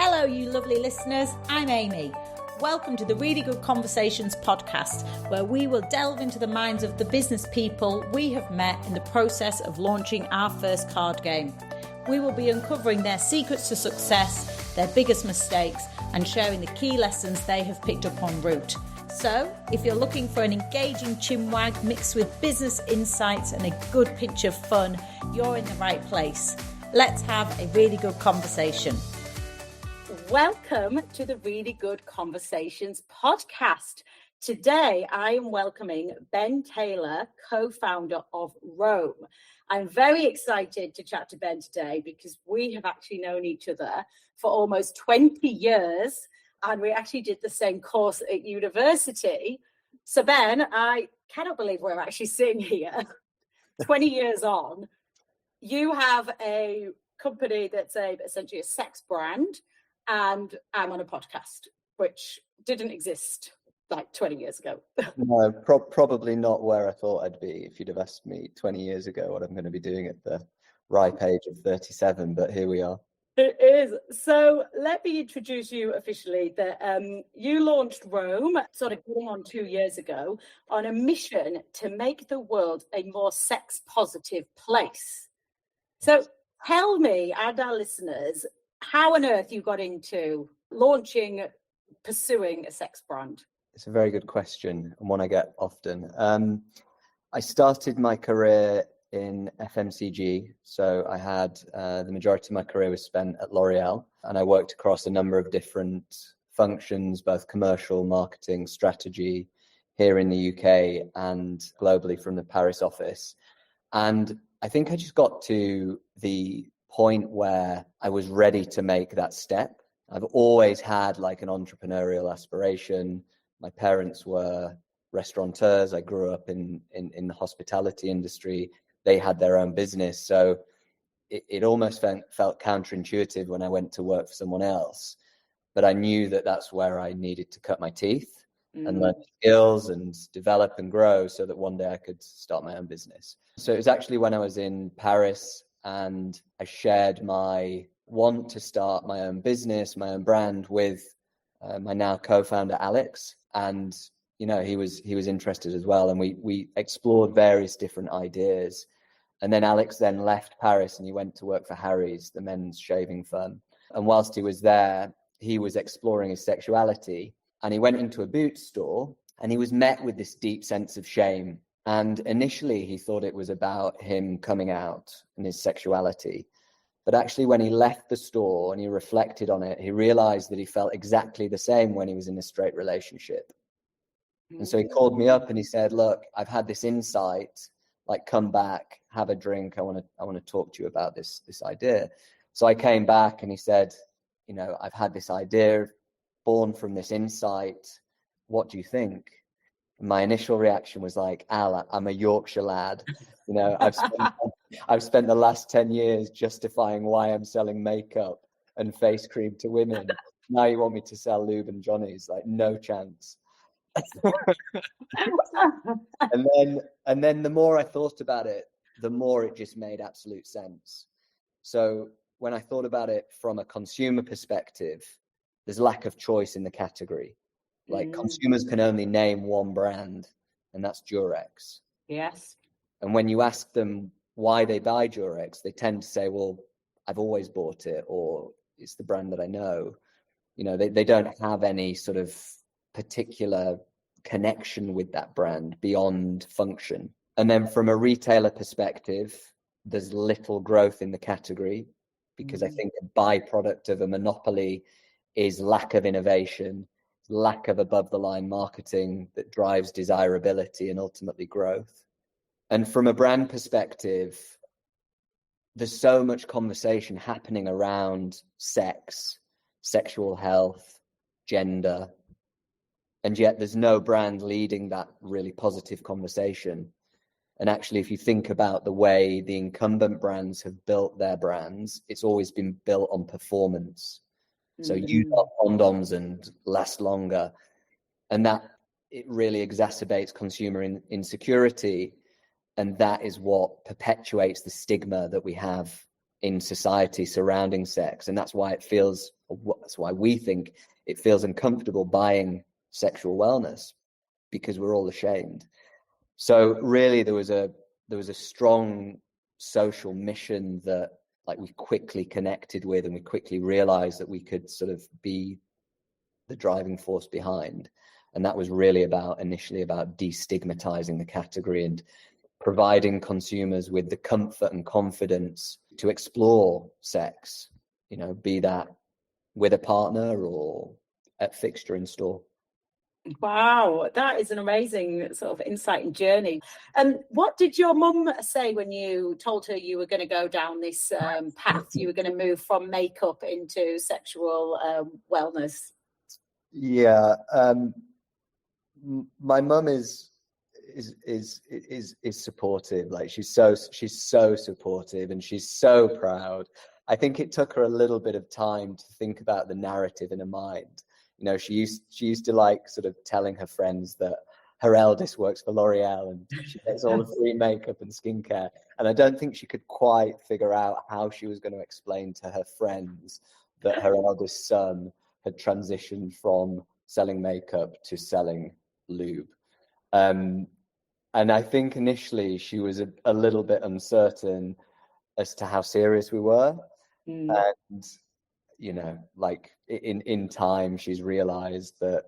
Hello, you lovely listeners. I'm Amy. Welcome to the Really Good Conversations podcast, where we will delve into the minds of the business people we have met in the process of launching our first card game. We will be uncovering their secrets to success, their biggest mistakes, and sharing the key lessons they have picked up en route. So, if you're looking for an engaging chinwag mixed with business insights and a good pinch of fun, you're in the right place. Let's have a really good conversation. Welcome to the Really Good Conversations podcast. Today, I am welcoming Ben Taylor, co-founder of Rome. I'm very excited to chat to Ben today because we have actually known each other for almost 20 years and we actually did the same course at university. So Ben, I cannot believe we're actually sitting here 20 years on. You have a company that's essentially a sex brand, and I'm on a podcast, which didn't exist like 20 years ago. No, probably not where I thought I'd be if you'd have asked me 20 years ago what I'm going to be doing at the ripe age of 37, but here we are. It is. So let me introduce you officially. That you launched Rome sort of going on 2 years ago on a mission to make the world a more sex positive place. So tell me and our listeners, how on earth you got into pursuing a sex brand? It's a very good question and one I get often. I started my career in FMCG. So I had the majority of my career was spent at L'Oreal, and I worked across a number of different functions, both commercial, marketing, strategy here in the UK and globally from the Paris office. And I think I just got to the point where I was ready to make that step. I've always had like an entrepreneurial aspiration. My parents were restaurateurs. I grew up in the hospitality industry. They had their own business. So it almost felt counterintuitive when I went to work for someone else. But I knew that that's where I needed to cut my teeth and learn skills and develop and grow so that one day I could start my own business. So it was actually when I was in Paris and I shared my want to start my own business, my own brand with my now co-founder, Alex. And, you know, he was interested as well. And we explored various different ideas. And then Alex then left Paris and he went to work for Harry's, the men's shaving firm. And whilst he was there, he was exploring his sexuality. And he went into a boot store and he was met with this deep sense of shame. And initially he thought it was about him coming out and his sexuality. But actually when he left the store and he reflected on it, he realized that he felt exactly the same when he was in a straight relationship. And so he called me up and he said, look, I've had this insight, like come back, have a drink. I want to talk to you about this idea. So I came back and he said, you know, I've had this idea born from this insight. What do you think? My initial reaction was like, Al, I'm a Yorkshire lad. You know, I've spent the last 10 years justifying why I'm selling makeup and face cream to women. Now you want me to sell Lube and Johnny's? Like, no chance. and then the more I thought about it, the more it just made absolute sense. So when I thought about it from a consumer perspective, there's lack of choice in the category. Like consumers can only name one brand, and that's Durex. Yes. And when you ask them why they buy Durex, they tend to say, well, I've always bought it, or it's the brand that I know. You know, they don't have any sort of particular connection with that brand beyond function. And then from a retailer perspective, there's little growth in the category because I think a byproduct of a monopoly is lack of innovation, lack of above the line marketing that drives desirability and ultimately growth. And from a brand perspective, there's so much conversation happening around sex, sexual health, gender, and yet there's no brand leading that really positive conversation. And actually, if you think about the way the incumbent brands have built their brands, it's always been built on performance. So use up condoms and last longer. And that it really exacerbates consumer insecurity. And that is what perpetuates the stigma that we have in society surrounding sex, and that's why we think it feels uncomfortable buying sexual wellness, because we're all ashamed. So really there was a strong social mission that like we quickly connected with, and we quickly realized that we could sort of be the driving force behind. And that was really initially about destigmatizing the category and providing consumers with the comfort and confidence to explore sex, be that with a partner or at fixture in store. Wow, that is an amazing sort of insight and journey. And what did your mum say when you told her you were going to go down this path? You were going to move from makeup into sexual wellness. Yeah, my mum is supportive. Like she's so supportive, and she's so proud. I think it took her a little bit of time to think about the narrative in her mind. She used to like sort of telling her friends that her eldest works for L'Oreal and she gets all the free makeup and skincare. And I don't think she could quite figure out how she was going to explain to her friends that her eldest son had transitioned from selling makeup to selling lube. And I think initially she was a little bit uncertain as to how serious we were. And like in time, she's realized that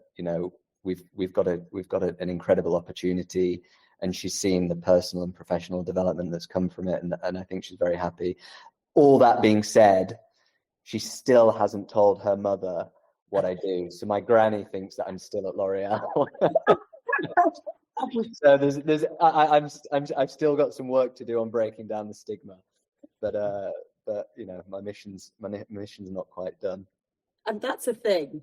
we've got an incredible opportunity, and she's seen the personal and professional development that's come from it, and I think she's very happy. All that being said, she still hasn't told her mother what I do, so my granny thinks that I'm still at L'Oreal. So I've still got some work to do on breaking down the stigma, but my mission's not quite done. And that's a thing.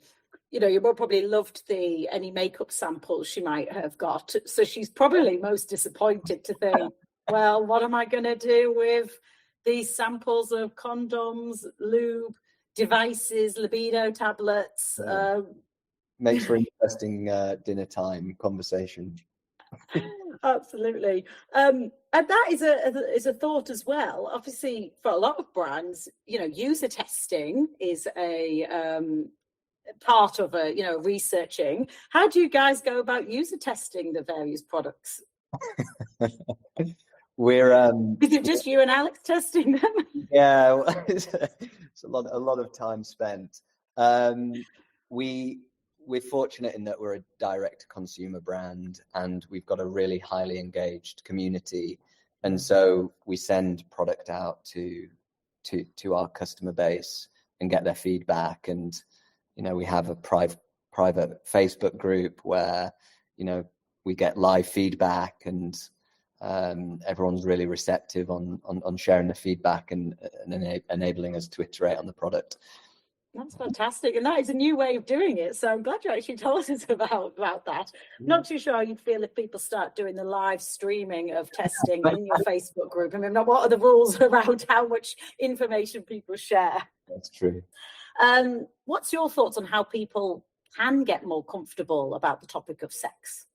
Your mum probably loved any makeup samples she might have got. So she's probably most disappointed to think, well, what am I going to do with these samples of condoms, lube, devices, libido tablets? Makes for interesting dinner time conversation. Absolutely. And that is a thought as well. Obviously, for a lot of brands, user testing is a part of researching. How do you guys go about user testing the various products? Is it just you and Alex testing them? Yeah, it's a lot of time spent. We're fortunate in that we're a direct consumer brand, and we've got a really highly engaged community, and so we send product out to our customer base and get their feedback. And we have a private Facebook group where we get live feedback, and everyone's really receptive on sharing the feedback and enabling us to iterate on the product. That's fantastic. And that is a new way of doing it. So I'm glad you actually told us about that. Not too sure how you'd feel if people start doing the live streaming of testing in your Facebook group. I mean, what are the rules around how much information people share? That's true. What's your thoughts on how people can get more comfortable about the topic of sex?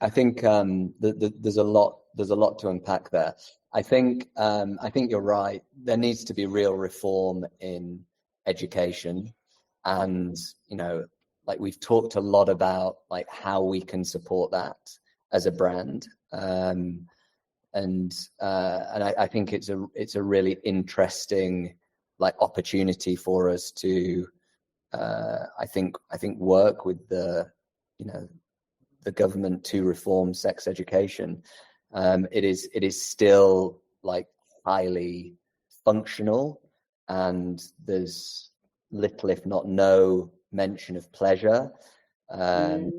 I think there's a lot to unpack there. I think you're right. There needs to be real reform in education, and like we've talked a lot about like how we can support that as a brand, and I think it's a really interesting like opportunity for us to I think work with the government to reform sex education. It is still like highly functional, and there's little, if not no, mention of pleasure. And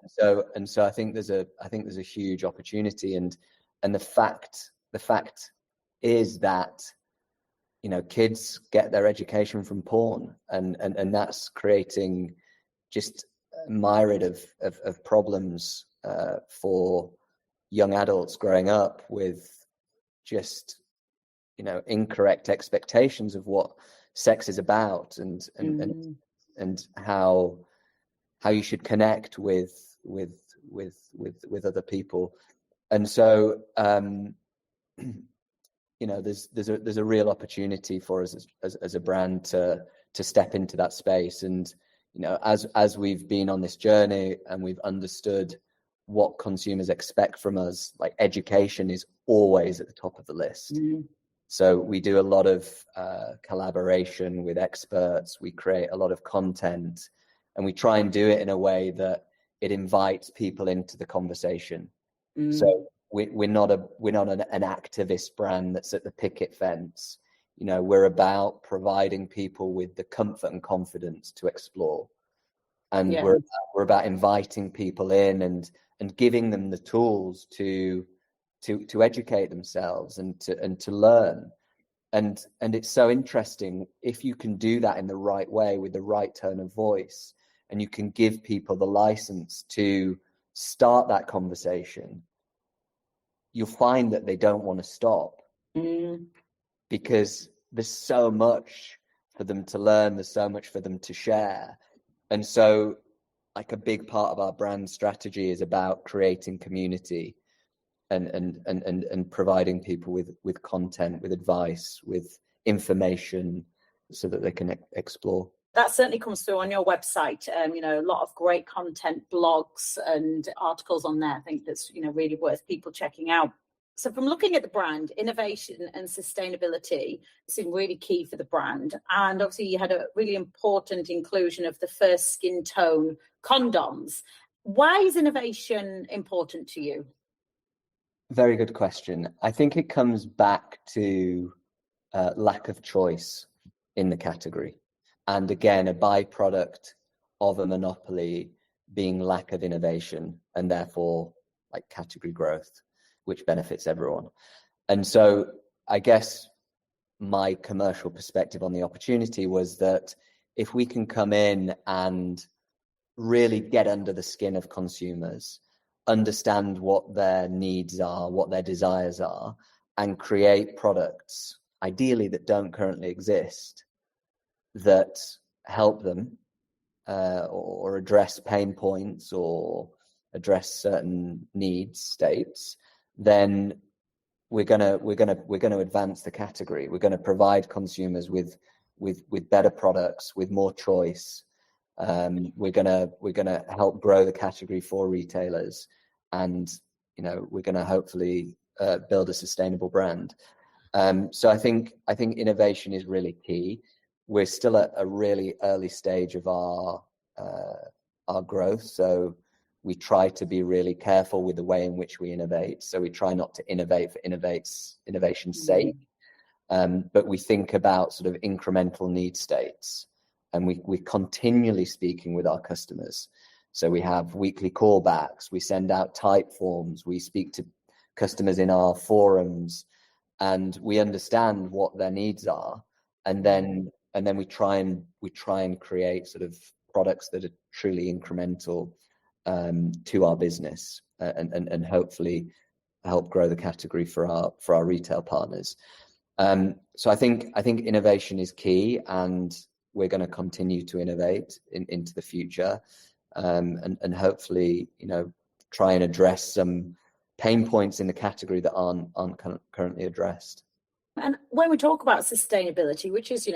so I think there's a huge opportunity, and the fact is that kids get their education from porn, and that's creating just a myriad of problems for young adults growing up with just incorrect expectations of what sex is about, and how you should connect with other people. And so there's a real opportunity for us as a brand to step into that space. And as we've been on this journey and we've understood what consumers expect from us, like education is always at the top of the list. Mm-hmm. So we do a lot of collaboration with experts. We create a lot of content, and we try and do it in a way that it invites people into the conversation. Mm. So we're not an activist brand that's at the picket fence. We're about providing people with the comfort and confidence to explore, and we're about inviting people in and giving them the tools to educate themselves and to learn. And it's so interesting if you can do that in the right way with the right tone of voice, and you can give people the license to start that conversation, you'll find that they don't want to stop. Because there's so much for them to learn, there's so much for them to share. And so like a big part of our brand strategy is about creating community and providing people with content, with advice, with information so that they can explore. That certainly comes through on your website. A lot of great content, blogs and articles on there. I think that's, really worth people checking out. So from looking at the brand, innovation and sustainability seem really key for the brand. And obviously you had a really important inclusion of the first skin tone condoms. Why is innovation important to you? Very good question. I think it comes back to lack of choice in the category. And again, a byproduct of a monopoly being lack of innovation and therefore like category growth, which benefits everyone. And so I guess my commercial perspective on the opportunity was that if we can come in and really get under the skin of consumers, understand what their needs are, what their desires are, and create products, ideally that don't currently exist, that help them or address pain points or address certain needs states, then we're gonna advance the category. We're gonna provide consumers with better products, with more choice. We're gonna help grow the category for retailers, and we're gonna hopefully build a sustainable brand. So I think innovation is really key. We're still at a really early stage of our growth, so we try to be really careful with the way in which we innovate. So we try not to innovate for innovation's sake, but we think about sort of incremental need states, and we're continually speaking with our customers. So we have weekly callbacks, we send out type forms, we speak to customers in our forums, and we understand what their needs are, and then we try and create sort of products that are truly incremental to our business, and hopefully help grow the category for our retail partners. So I think innovation is key, and we're going to continue to innovate into the future, and hopefully try and address some pain points in the category that aren't currently addressed. And when we talk about sustainability, which is,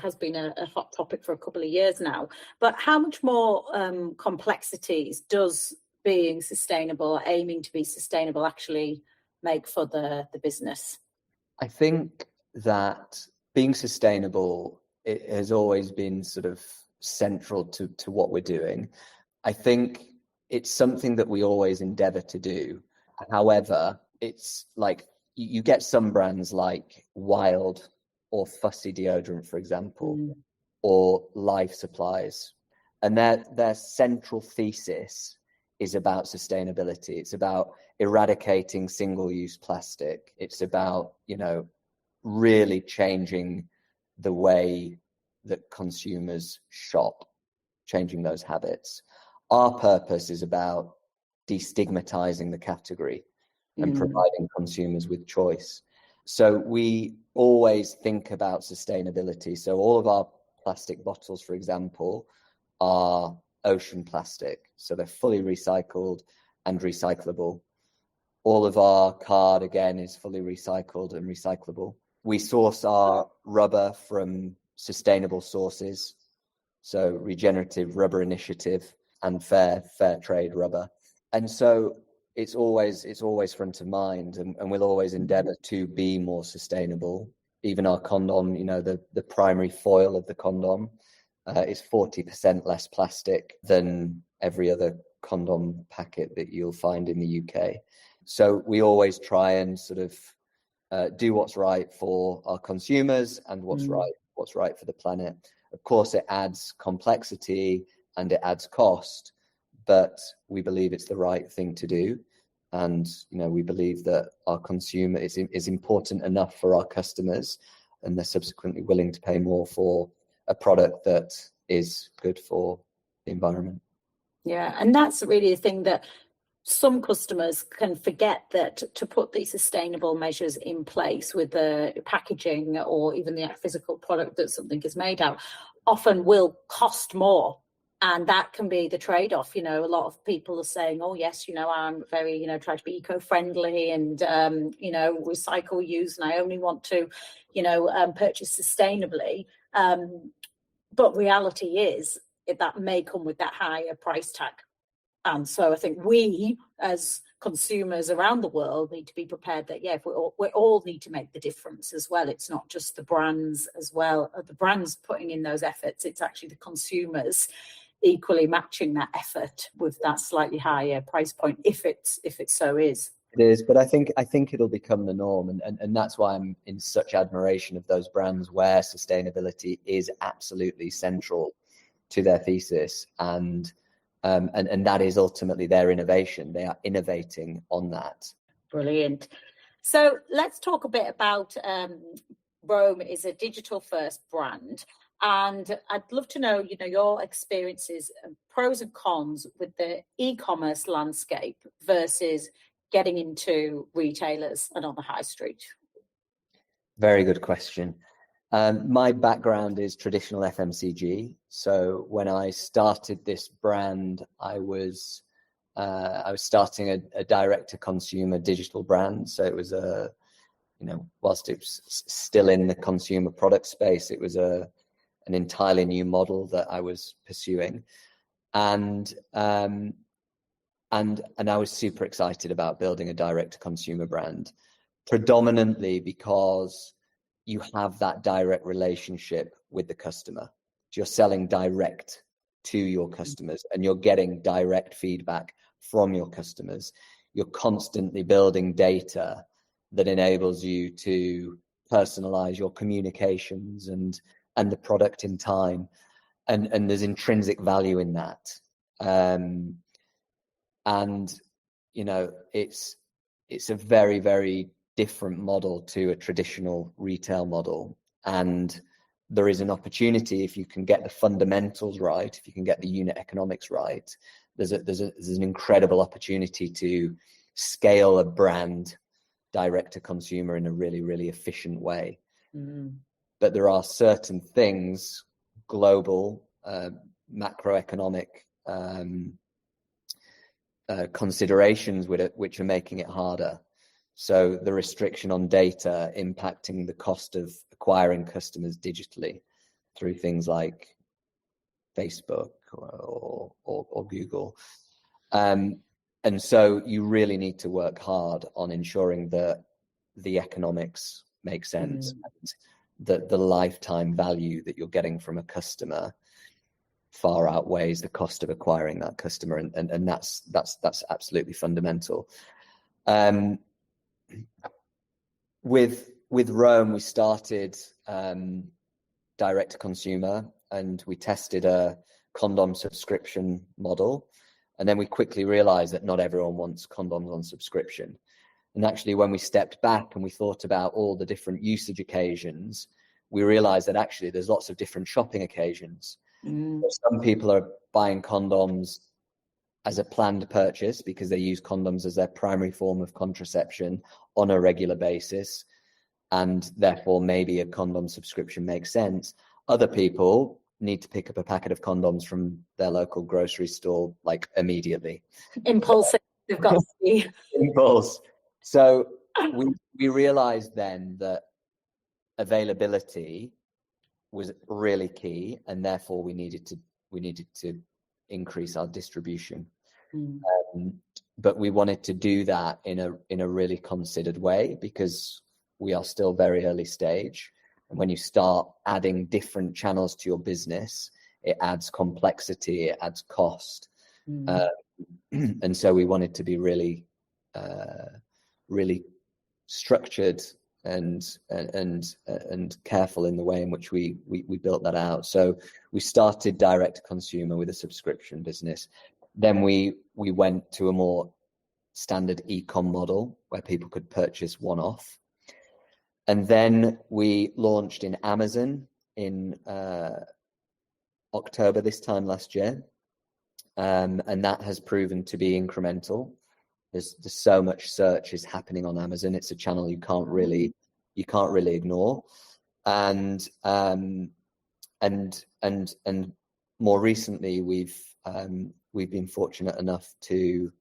has been a hot topic for a couple of years now, but how much more complexities does being sustainable, aiming to be sustainable, actually make for the business? I think that being sustainable, it has always been sort of central to what we're doing. I think it's something that we always endeavor to do. However, it's like, you get some brands like Wild or Fussy Deodorant, for example, or Life Supplies, and their central thesis is about sustainability. It's about eradicating single-use plastic. It's about, really changing the way that consumers shop, changing those habits. Our purpose is about destigmatizing the category and providing consumers with choice. So we always think about sustainability. So all of our plastic bottles, for example, are ocean plastic. So they're fully recycled and recyclable. All of our card, again, is fully recycled and recyclable. We source our rubber from sustainable sources, so Regenerative Rubber Initiative and fair trade rubber. And so it's always front of mind, and we'll always endeavor to be more sustainable. Even our condom, the primary foil of the condom is 40% less plastic than every other condom packet that you'll find in the UK. So we always try and sort of do what's right for our consumers and what's right for the planet. Of course, it adds complexity and it adds cost, but we believe it's the right thing to do. And, we believe that our consumer is important enough for our customers, and they're subsequently willing to pay more for a product that is good for the environment. Yeah, and that's really the thing, that some customers can forget that to put these sustainable measures in place with the packaging or even the physical product that something is made out often will cost more. And that can be the trade-off. A lot of people are saying, oh, yes, I'm very, try to be eco-friendly and, recycle, use, and I only want to, purchase sustainably. But reality is that may come with that higher price tag. And so I think we, as consumers around the world, need to be prepared that, we all need to make the difference as well. It's not just the brands as well, the brands putting in those efforts. It's actually the consumers equally matching that effort with that slightly higher price point, if it so is. It is, but I think it'll become the norm, and that's why I'm in such admiration of those brands where sustainability is absolutely central to their thesis, and that is ultimately their innovation. They are innovating on that. Brilliant. So let's talk a bit about Rome is a digital first brand. And I'd love to know, your experiences, pros and cons with the e-commerce landscape versus getting into retailers and on the high street. Very good question. My background is traditional FMCG. So when I started this brand, I was starting a direct-to-consumer digital brand. So it was whilst it was still in the consumer product space, it was an entirely new model that I was pursuing, and I was super excited about building a direct-to-consumer brand, predominantly because you have that direct relationship with the customer. You're selling direct to your customers, and you're getting direct feedback from your customers. You're constantly building data that enables you to personalize your communications and the product in time, and there's intrinsic value in that. It's a very, very different model to a traditional retail model, and there is an opportunity, if you can get the fundamentals right, if you can get the unit economics right, there's an incredible opportunity to scale a brand direct to consumer in a really, really efficient way. But there are certain things, global, macroeconomic considerations with it, which are making it harder. So the restriction on data impacting the cost of acquiring customers digitally through things like Facebook or Google. And so you really need to work hard on ensuring that the economics make sense, and that the lifetime value that you're getting from a customer far outweighs the cost of acquiring that customer, and that's absolutely fundamental. With Rome, we started direct to consumer, and we tested a condom subscription model, and then we quickly realized that not everyone wants condoms on subscription. And actually, when we stepped back and we thought about all the different usage occasions, we realized that actually there's lots of different shopping occasions. Some people are buying condoms as a planned purchase because they use condoms as their primary form of contraception on a regular basis, and therefore maybe a condom subscription makes sense. Other people need to pick up a packet of condoms from their local grocery store like immediately. Impulsive, they've got to be. Impulse. So we realized then that availability was really key, and therefore we needed to increase our distribution. But we wanted to do that in a really considered way, because we are still very early stage, and when you start adding different channels to your business, it adds complexity, it adds cost. And so we wanted to be really structured and careful in the way in which we built that out. So we started direct to consumer with a subscription business. Then we went to a more standard e-com model where people could purchase one-off. And then we launched in Amazon in October this time last year. And that has proven to be incremental. There's so much search is happening on Amazon. It's a channel you can't really ignore. And more recently, we've been fortunate enough to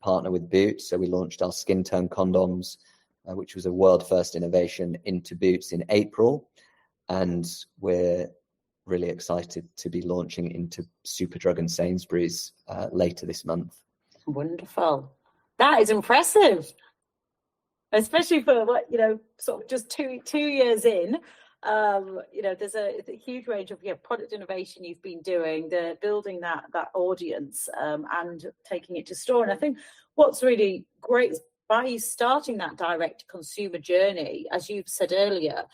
partner with Boots. So we launched our skin tone condoms, which was a world first innovation, into Boots in April, and we're really excited to be launching into Superdrug and Sainsburys later this month. Wonderful. That is impressive, especially for sort of just two years in. There's a huge range of product innovation you've been doing, building that audience and taking it to store. And I think what's really great is by you starting that direct consumer journey, as you've said earlier,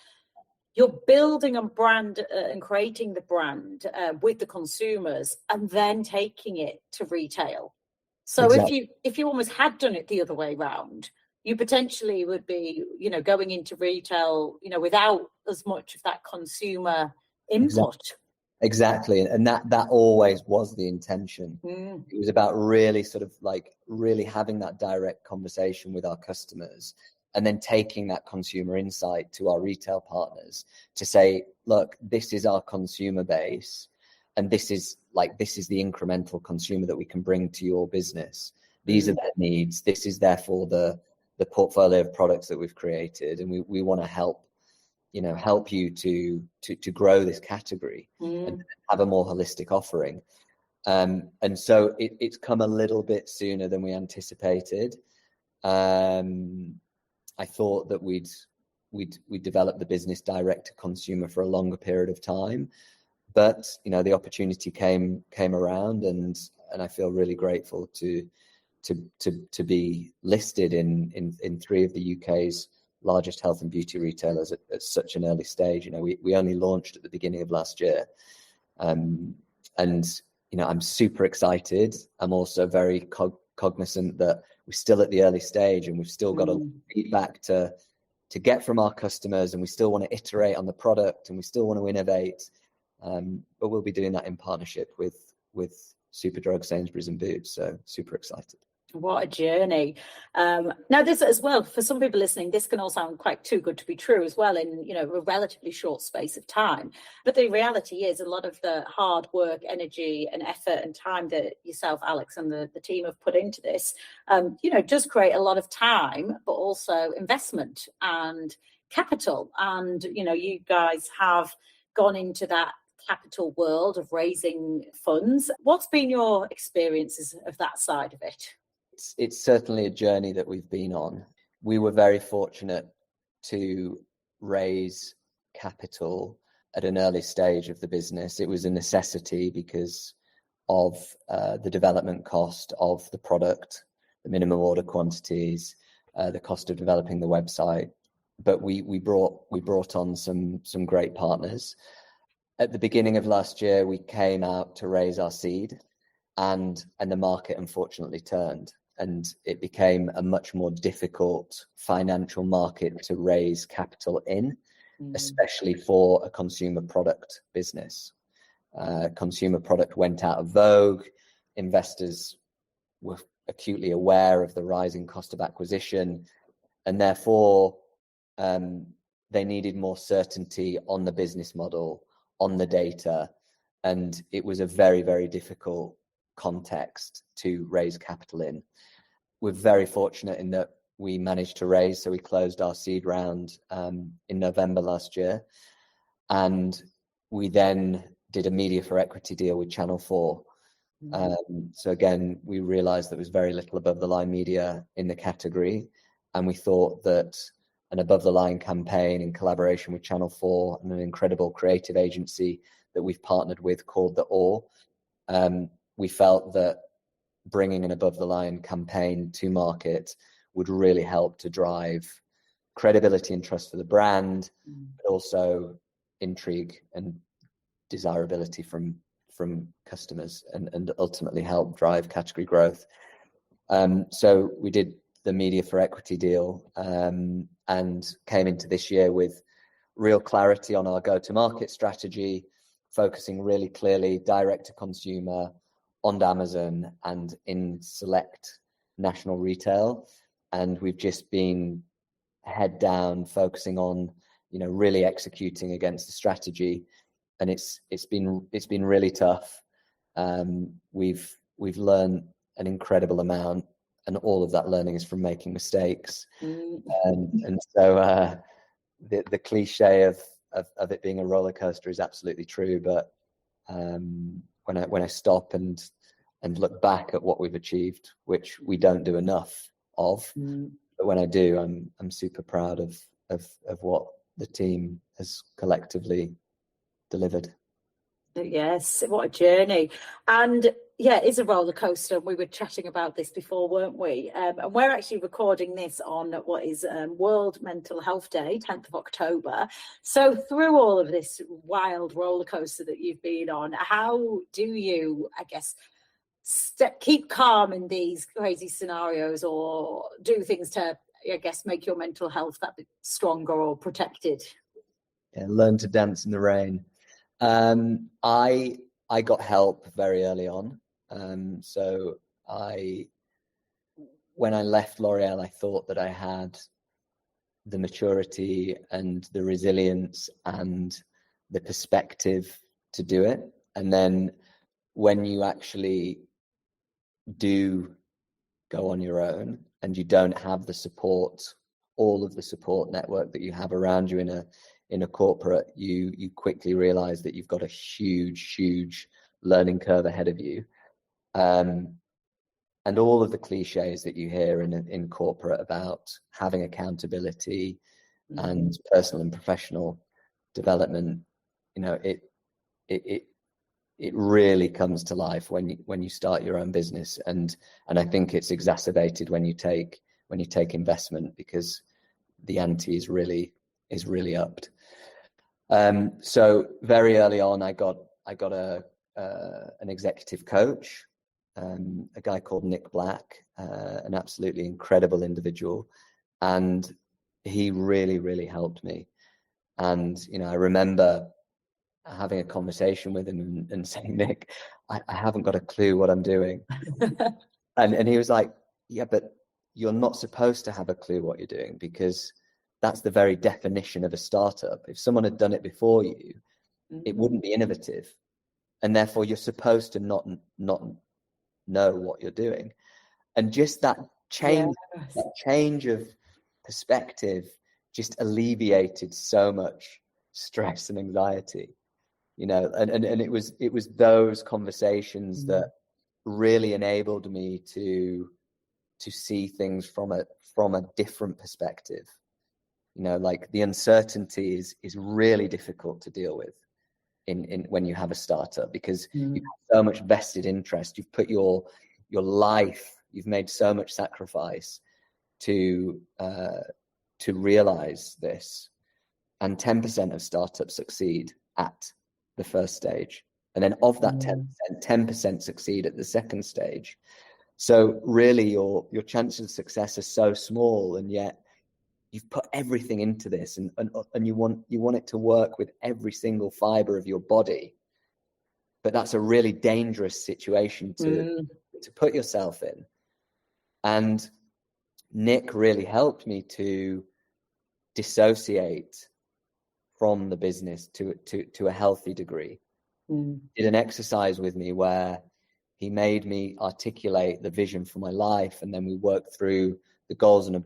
you're building a brand and creating the brand with the consumers, and then taking it to retail. So exactly. if you almost had done it the other way around, you potentially would be, going into retail, without as much of that consumer input. Exactly. And that always was the intention. It was about really sort of really having that direct conversation with our customers, and then taking that consumer insight to our retail partners to say, look, this is our consumer base, and this is the incremental consumer that we can bring to your business. These are their needs. This is therefore the portfolio of products that we've created, and we want to help you to grow this category and have a more holistic offering. And so it's come a little bit sooner than we anticipated. I thought that we'd develop the business direct to consumer for a longer period of time, but the opportunity came around, and I feel really grateful to be listed in three of the UK's largest health and beauty retailers at such an early stage. We only launched at the beginning of last year, and I'm super excited. I'm also very cognizant that we're still at the early stage, and we've still got a lot of feedback to get from our customers, and we still want to iterate on the product, and we still want to innovate, but we'll be doing that in partnership with Superdrug, Sainsburys and Boots. So super excited. What a journey. Now this as well, for some people listening, this can all sound quite too good to be true as well in, a relatively short space of time. But the reality is a lot of the hard work, energy and effort and time that yourself, Alex, and the team have put into this, does create a lot of time, but also investment and capital. And, you guys have gone into that capital world of raising funds. What's been your experiences of that side of it? It's certainly a journey that we've been on. We were very fortunate to raise capital at an early stage of the business. It was a necessity because of the development cost of the product, the minimum order quantities, the cost of developing the website. But we brought on some great partners. At the beginning of last year, we came out to raise our seed, and the market unfortunately turned. And it became a much more difficult financial market to raise capital in, especially for a consumer product business. Consumer product went out of vogue. Investors were acutely aware of the rising cost of acquisition, and therefore they needed more certainty on the business model, on the data, and it was a very, very difficult context to raise capital in. We're very fortunate in that we managed to raise. So we closed our seed round in November last year. And we then did a media for equity deal with Channel 4. So again, we realized there was very little above the line media in the category. And we thought that an above the line campaign in collaboration with Channel 4 and an incredible creative agency that we've partnered with called The Or, we felt that bringing an above the line campaign to market would really help to drive credibility and trust for the brand, but also intrigue and desirability from customers, and ultimately help drive category growth. So we did the media for equity deal, and came into this year with real clarity on our go-to-market strategy, focusing really clearly direct to consumer on Amazon and in select national retail. And we've just been head down, focusing on, really executing against the strategy. And it's been really tough. We've learned an incredible amount, and all of that learning is from making mistakes. And so the cliche of it being a roller coaster is absolutely true. But when I stop and look back at what we've achieved, which we don't do enough of, but when I do, I'm super proud of what the team has collectively delivered. Yes, what a journey. And yeah, it's a roller coaster. We were chatting about this before, weren't we? And we're actually recording this on what is World Mental Health Day, 10th of October. So through all of this wild roller coaster that you've been on, how do you, I guess, keep calm in these crazy scenarios, or do things to, I guess, make your mental health that bit stronger or protected? Yeah, learn to dance in the rain. I got help very early on. So when I left L'Oreal, I thought that I had the maturity and the resilience and the perspective to do it. And then when you actually do go on your own and you don't have the support, all of the support network that you have around you in a corporate, you quickly realize that you've got a huge learning curve ahead of you. And all of the cliches that you hear in corporate about having accountability and personal and professional development, it really comes to life when you start your own business, and I think it's exacerbated when you take investment, because the ante is really upped. So very early on, I got an executive coach, a guy called Nick Black, an absolutely incredible individual, and he really helped me. And I remember having a conversation with him and saying, Nick, I haven't got a clue what I'm doing. and he was like, yeah, but you're not supposed to have a clue what you're doing, because that's the very definition of a startup. If someone had done it before you, it wouldn't be innovative, and therefore you're supposed to not know what you're doing. And just that change of perspective just alleviated so much stress and anxiety, and it was those conversations that really enabled me to see things from a different perspective. Like the uncertainty is really difficult to deal with in when you have a startup, because you have so much vested interest. You've put your life, you've made so much sacrifice to realize this. And 10% of startups succeed at the first stage, and then of that 10% succeed at the second stage. So really your chances of success are so small, and yet you've put everything into this, and you want it to work with every single fiber of your body. But that's a really dangerous situation to put yourself in. And Nick really helped me to dissociate from the business to a healthy degree. Did an exercise with me where he made me articulate the vision for my life, and then we worked through the goals and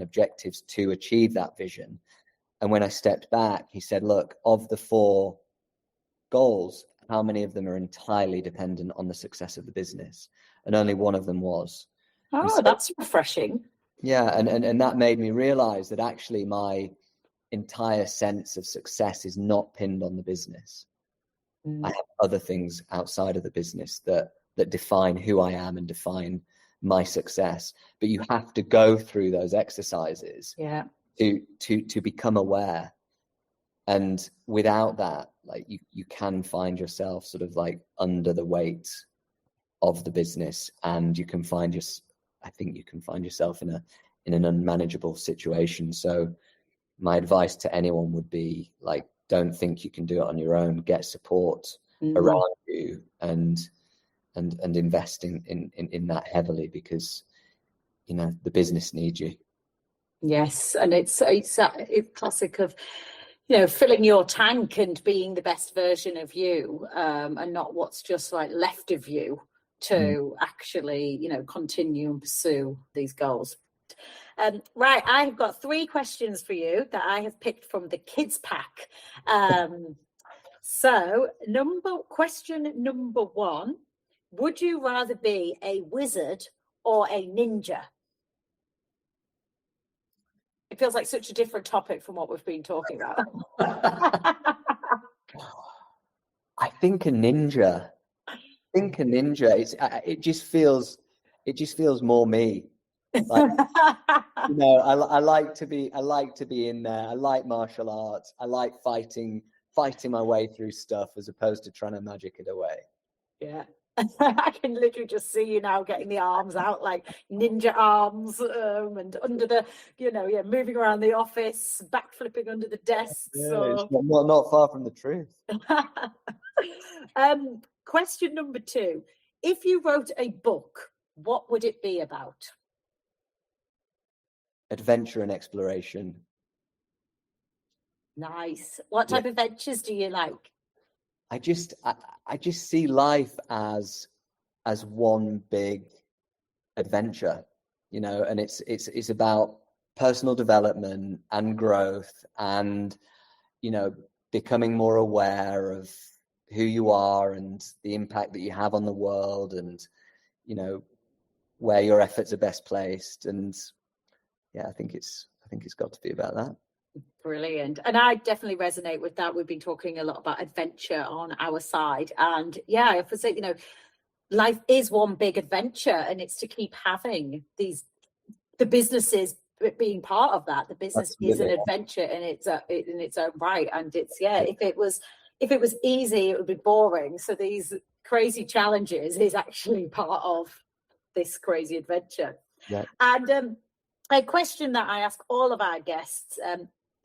objectives to achieve that vision. And when I stepped back, he said, look, of the 4 goals, how many of them are entirely dependent on the success of the business? And only one of them was. Oh, so, that's refreshing. Yeah, and that made me realize that actually my entire sense of success is not pinned on the business. I have other things outside of the business that define who I am and define my success. But you have to go through those exercises to become aware. And without that, like you can find yourself sort of like under the weight of the business, and you can find yourself in an unmanageable situation. So my advice to anyone would be like, don't think you can do it on your own. Get support around you and invest in that heavily, because the business needs you. Yes, and it's a classic of filling your tank and being the best version of you, and not what's just like left of you to actually continue and pursue these goals. Right, I've got 3 questions for you that I have picked from the kids pack. So question number 1, would you rather be a wizard or a ninja? It feels like such a different topic from what we've been talking about. I think a ninja. It just feels more me. Like, I like to be in there. I like martial arts. I like fighting my way through stuff as opposed to trying to magic it away. Yeah. I can literally just see you now getting the arms out like ninja arms, and under the, moving around the office, backflipping under the desks. Yeah, it's not far from the truth. Question number 2. If you wrote a book, what would it be about? Adventure and exploration. Nice. What type of adventures do you like? I just see life as one big adventure, and it's about personal development and growth and, becoming more aware of who you are and the impact that you have on the world and, where your efforts are best placed. And yeah, I think it's got to be about that. Brilliant. And I definitely resonate with that. We've been talking a lot about adventure on our side. And yeah, I have to say, life is one big adventure, and it's to keep having the businesses being part of that. The business is an adventure in its own right. And it's, if it was easy, it would be boring. So these crazy challenges is actually part of this crazy adventure. Yeah. And a question that I ask all of our guests,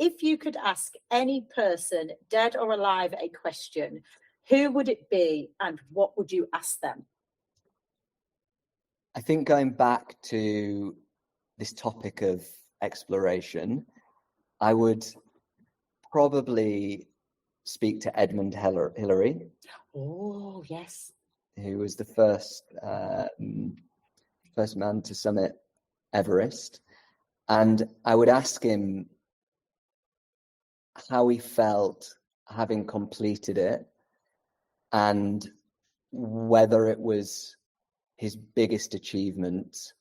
if you could ask any person, dead or alive, a question, who would it be and what would you ask them? I think going back to this topic of exploration, I would probably speak to Edmund Hillary. Oh, yes. Who was the first man to summit Everest. And I would ask him how he felt having completed it and whether it was his biggest achievement.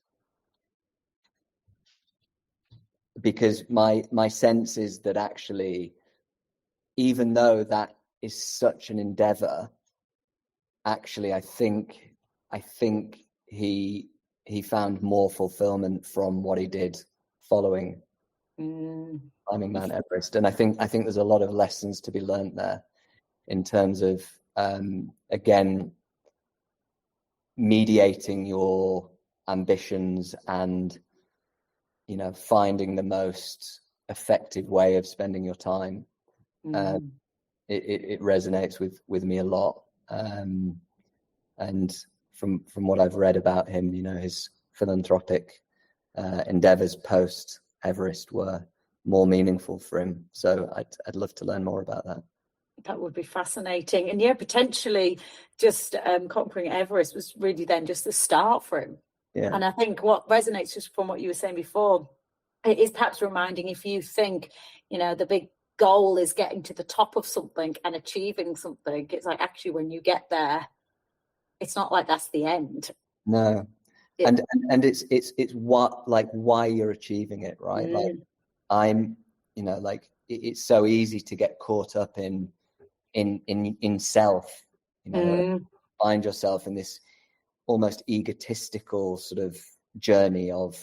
Because my sense is that actually, even though that is such an endeavor, actually I think he found more fulfillment from what he did following climbing Mount Everest. And I think there's a lot of lessons to be learned there in terms of again, mediating your ambitions and finding the most effective way of spending your time. It resonates with me a lot, and from what I've read about him, his philanthropic endeavors post Everest were more meaningful for him. So I'd love to learn more about that. That would be fascinating. And yeah, potentially just conquering Everest was really then just the start for him. Yeah. And I think what resonates just from what you were saying before, it is perhaps reminding, if you think, the big goal is getting to the top of something and achieving something, it's like, actually, when you get there, it's not like that's the end. No. And it's what, like, why you're achieving it, right? Like, I'm, like, it's so easy to get caught up in self, find yourself in this almost egotistical sort of journey of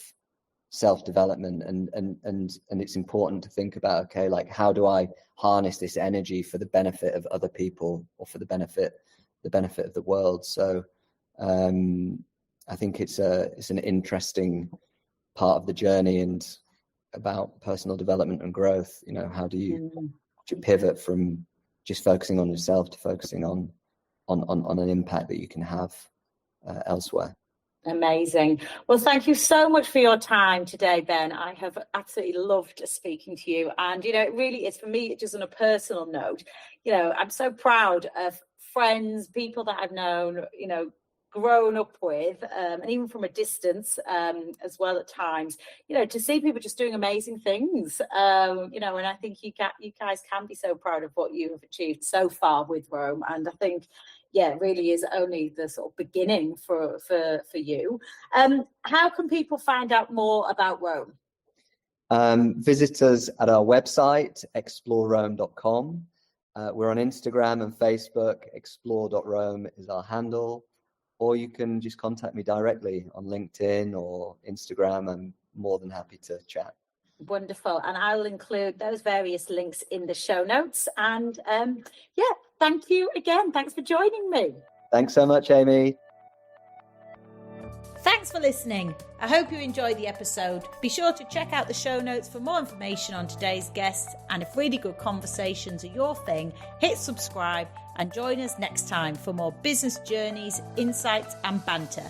self-development, and it's important to think about, okay, like, how do I harness this energy for the benefit of other people, or for the benefit of the world? So I think it's an interesting part of the journey, and about personal development and growth. How do you pivot from just focusing on yourself to focusing on an impact that you can have elsewhere? Amazing. Well, thank you so much for your time today, Ben. I have absolutely loved speaking to you. And, it really is, for me, just on a personal note, I'm so proud of friends, people that I've known, grown up with, and even from a distance as well at times, to see people just doing amazing things, and I think you guys can be so proud of what you have achieved so far with Rome. And I think, it really is only the sort of beginning for you. How can people find out more about Rome? Visit us at our website, explorerome.com. We're on Instagram and Facebook. Explore.rome is our handle. Or you can just contact me directly on LinkedIn or Instagram. I'm more than happy to chat. Wonderful. And I'll include those various links in the show notes. And thank you again. Thanks for joining me. Thanks so much, Amy. Thanks for listening. I hope you enjoyed the episode. Be sure to check out the show notes for more information on today's guests. And if really good conversations are your thing, hit subscribe and join us next time for more business journeys, insights and banter.